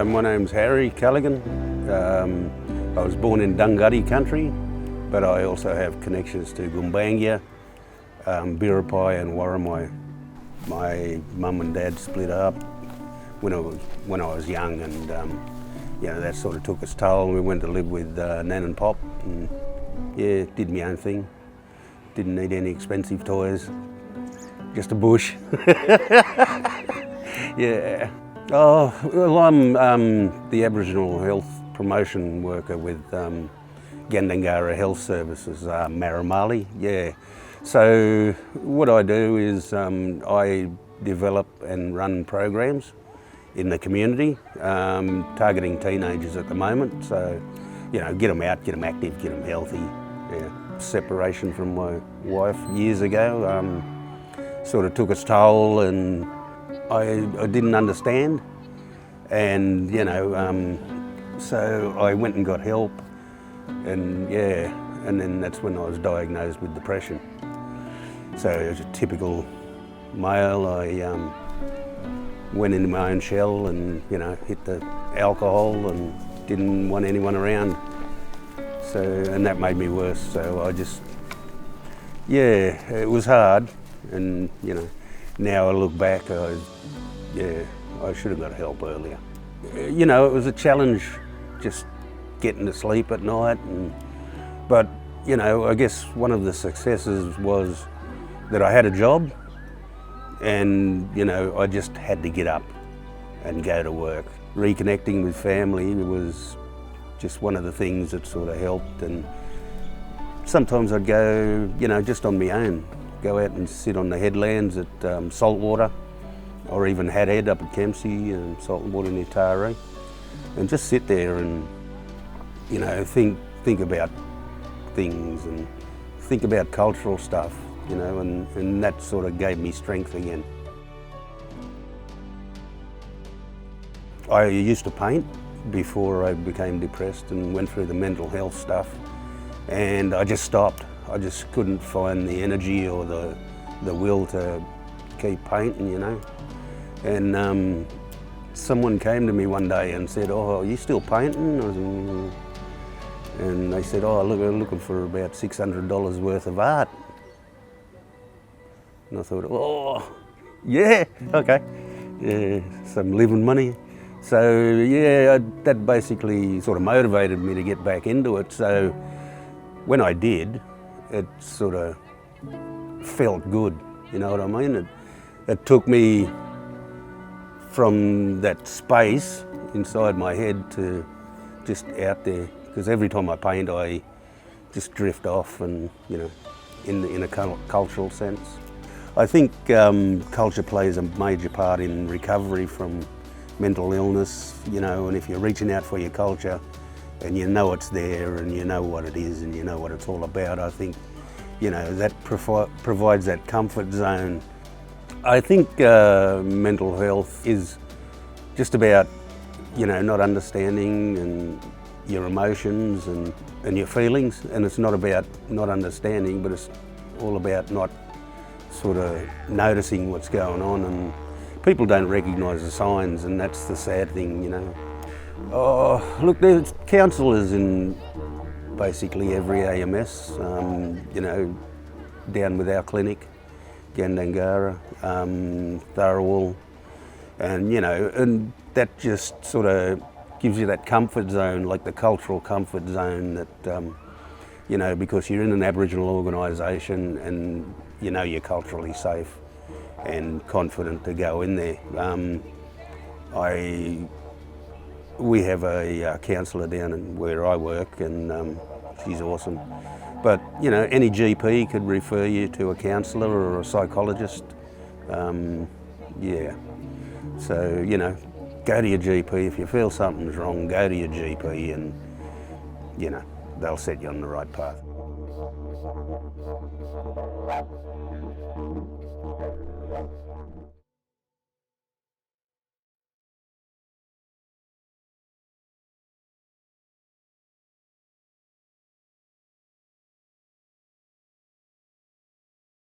My name's Harry Callaghan. I was born in Dungutty country, but I also have connections to Gumbaynggirr, Biripi and Warramai. My mum and dad split up when I was young, and that sort of took its toll. We went to live with Nan and Pop, and did my own thing. Didn't need any expensive toys, just a bush. Yeah. Oh, well, I'm the Aboriginal health promotion worker with Gandangara Health Services, Maramali. Yeah. So what I do is I develop and run programs in the community, targeting teenagers at the moment. So, get them out, get them active, get them healthy. Yeah. Separation from my wife years ago sort of took its toll, and I didn't understand, and so I went and got help, and then that's when I was diagnosed with depression. So as a typical male, I went into my own shell and hit the alcohol and didn't want anyone around. So, and that made me worse. So I just, it was hard, and now I look back, I should have got help earlier. It was a challenge just getting to sleep at night, but I guess one of the successes was that I had a job, and I just had to get up and go to work. Reconnecting with family was just one of the things that sort of helped, and sometimes I'd go, just on my own. Go out and sit on the headlands at Saltwater, or even Hathead up at Kempsey and Saltwater near Taree, and just sit there and think about things and think about cultural stuff, and that sort of gave me strength again. I used to paint before I became depressed and went through the mental health stuff, and I just stopped. I just couldn't find the energy or the will to keep painting, And someone came to me one day and said, "Oh, are you still painting?" And they said, "Oh, look, we're looking for about $600 worth of art." And I thought, "Oh, yeah, okay, yeah, some living money." So that basically sort of motivated me to get back into it. So when I did, it sort of felt good, you know what I mean? It took me from that space inside my head to just out there, because every time I paint I just drift off, and in a cultural sense. I think culture plays a major part in recovery from mental illness, and if you're reaching out for your culture and it's there and you know what it is and you know what it's all about, I think that provides that comfort zone. I think mental health is just about not understanding and your emotions and your feelings, and it's not about not understanding, but it's all about not sort of noticing what's going on, and people don't recognise the signs, and that's the sad thing, Oh, look, there's counsellors in basically every AMS, down with our clinic, Gandangara, Tharawal, and that just sort of gives you that comfort zone, like the cultural comfort zone that, because you're in an Aboriginal organisation and you're culturally safe and confident to go in there. We have a counsellor down where I work, and she's awesome. But any GP could refer you to a counsellor or a psychologist. Yeah. So, you know, go to your GP. If you feel something's wrong, go to your GP and, you know, they'll set you on the right path.